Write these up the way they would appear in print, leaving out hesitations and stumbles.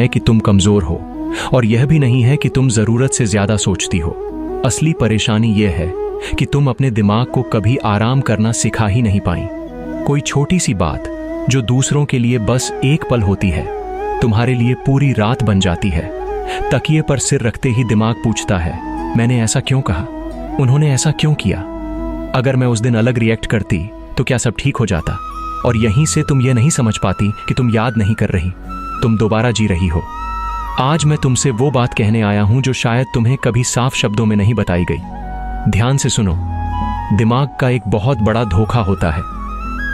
है कि तुम कमजोर हो और यह भी नहीं है कि तुम जरूरत से ज्यादा सोचती हो। असली परेशानी यह है कि तुम अपने दिमाग को कभी आराम करना सिखा ही नहीं पाई। कोई छोटी सी बात जो दूसरों के लिए बस एक पल होती है, तुम्हारे लिए पूरी रात बन जाती है। तकिए पर सिर रखते ही दिमाग पूछता है, मैंने ऐसा क्यों कहा, उन्होंने ऐसा क्यों किया, अगर मैं उस दिन अलग रिएक्ट करती तो क्या सब ठीक हो जाता। और यहीं से तुम यह नहीं समझ पाती कि तुम याद नहीं कर रही, तुम दोबारा जी रही हो। आज मैं तुमसे वो बात कहने आया हूं जो शायद तुम्हें कभी साफ शब्दों में नहीं बताई गई। ध्यान से सुनो, दिमाग का एक बहुत बड़ा धोखा होता है।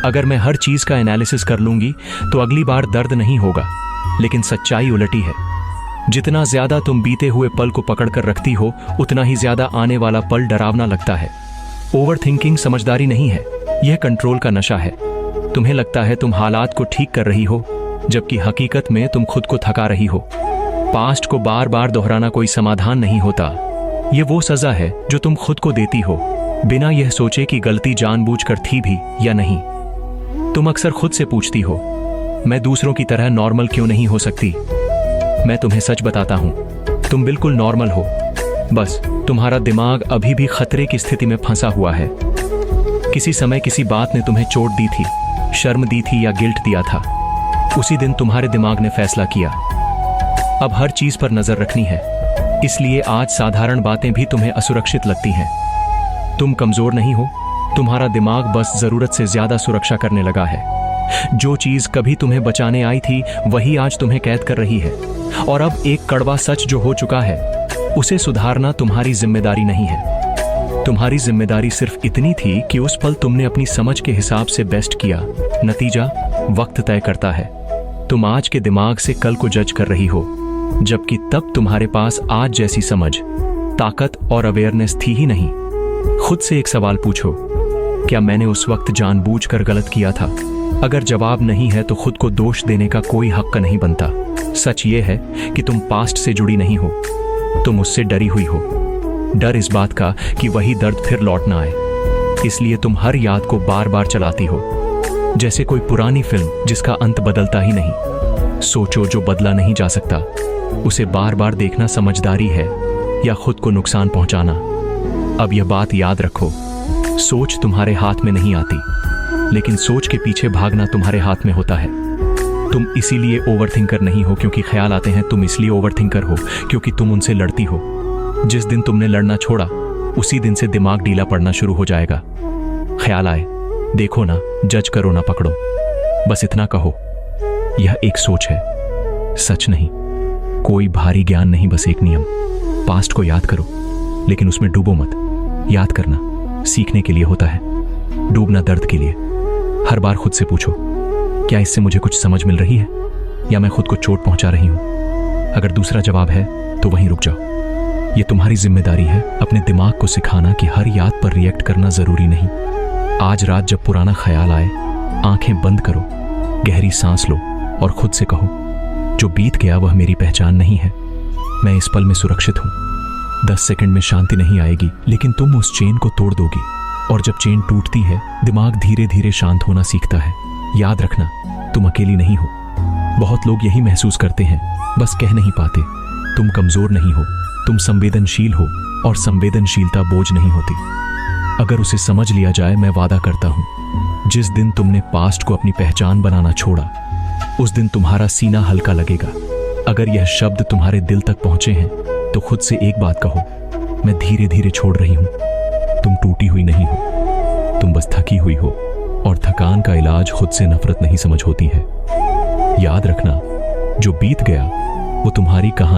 अगर मैं हर चीज का एनालिसिस कर लूंगी तो अगली बार दर्द नहीं होगा, लेकिन सच्चाई उलटी है। जितना ज्यादा तुम बीते हुए पल को पकड़कर रखती हो, उतना ही ज्यादा आने वाला पल डरावना लगता है। ओवर थिंकिंग समझदारी नहीं है, यह कंट्रोल का नशा है। तुम्हें लगता है तुम हालात को ठीक कर रही हो, जबकि हकीकत में तुम खुद को थका रही हो। पास्ट को बार बार दोहराना कोई समाधान नहीं होता। यह वो सजा है जो तुम खुद को देती हो, बिना यह सोचे कि गलती जानबूझकर थी भी या नहीं। तुम अक्सर खुद से पूछती हो, मैं दूसरों की तरह नॉर्मल क्यों नहीं हो सकती। मैं तुम्हें सच बताता हूं, तुम बिल्कुल नॉर्मल हो, बस तुम्हारा दिमाग अभी भी खतरे की स्थिति में फंसा हुआ है। किसी समय किसी बात ने तुम्हें चोट दी थी, शर्म दी थी या गिल्ट दिया था। उसी दिन तुम्हारे दिमाग ने फैसला किया, अब हर चीज पर नजर रखनी है। इसलिए आज साधारण बातें भी तुम्हें असुरक्षित लगती हैं। तुम कमजोर नहीं हो, तुम्हारा दिमाग बस जरूरत से ज्यादा सुरक्षा करने लगा है। जो चीज कभी तुम्हें बचाने आई थी वही आज तुम्हें कैद कर रही है। और अब एक कड़वा सच जो हो चुका है, उसे सुधारना तुम्हारी जिम्मेदारी नहीं है। तुम्हारी जिम्मेदारी सिर्फ इतनी थी कि उस पल तुमने अपनी समझ के हिसाब से बेस्ट किया। नतीजा वक्त तय करता है। तुम आज के दिमाग से कल को जज कर रही हो, जबकि तब तुम्हारे पास आज जैसी समझ, ताकत और अवेयरनेस थी ही नहीं। खुद से एक सवाल पूछो, क्या मैंने उस वक्त जानबूझकर गलत किया था? अगर जवाब नहीं है तो खुद को दोष देने का कोई हक नहीं बनता। सच ये है कि तुम पास्ट से जुड़ी नहीं हो, तुम उससे डरी हुई हो। डर इस बात का कि वही दर्द फिर लौट ना आए, इसलिए तुम हर याद को बार बार चलाती हो, जैसे कोई पुरानी फिल्म जिसका अंत बदलता ही नहीं। सोचो, जो बदला नहीं जा सकता उसे बार बार देखना समझदारी है या खुद को नुकसान पहुंचाना? अब यह बात याद रखो, सोच तुम्हारे हाथ में नहीं आती, लेकिन सोच के पीछे भागना तुम्हारे हाथ में होता है। तुम इसीलिए ओवरथिंकर नहीं हो क्योंकि ख्याल आते हैं, तुम इसलिए ओवरथिंकर हो क्योंकि तुम उनसे लड़ती हो। जिस दिन तुमने लड़ना छोड़ा, उसी दिन से दिमाग ढीला पड़ना शुरू हो जाएगा। ख्याल आए, देखो ना, जज करो ना पकड़ो, बस इतना कहो, यह एक सोच है, सच नहीं। कोई भारी ज्ञान नहीं, बस एक नियम। पास्ट को याद करो, लेकिन उसमें डूबो मत। याद करना सीखने के लिए होता है, डूबना दर्द के लिए। हर बार खुद से पूछो, क्या इससे मुझे कुछ समझ मिल रही है या मैं खुद को चोट पहुंचा रही हूं? अगर दूसरा जवाब है तो वहीं रुक जाओ। यह तुम्हारी जिम्मेदारी है अपने दिमाग को सिखाना कि हर याद पर रिएक्ट करना जरूरी नहीं। आज रात जब पुराना ख्याल आए, आंखें बंद करो, गहरी सांस लो और खुद से कहो, जो बीत गया वह मेरी पहचान नहीं है, मैं इस पल में सुरक्षित हूं। 10 सेकंड में शांति नहीं आएगी, लेकिन तुम उस चेन को तोड़ दोगी। और जब चेन टूटती है, दिमाग धीरे धीरे शांत होना सीखता है। याद रखना, तुम अकेली नहीं हो। बहुत लोग यही महसूस करते हैं, बस कह नहीं पाते। तुम कमजोर नहीं हो, तुम संवेदनशील हो, और संवेदनशीलता बोझ नहीं होती। अगर उसे समझ लिया जाए, मैं वादा करता हूं, जिस दिन तुमने पास्ट को अपनी पहचान बनाना छोड़ा, उस दिन तुम्हारा सीना हल्का लगेगा। अगर यह शब्द तुम्हारे दिल तक पहुंचे हैं तो खुद से एक बात कहो, मैं धीरे धीरे छोड़ रही हूं। तुम टूटी हुई नहीं हो, तुम बस थकी हुई हो, और थकान का इलाज खुद से नफरत नहीं समझ होती है। याद रखना, जो बीत गया वो तुम्हारी कहानी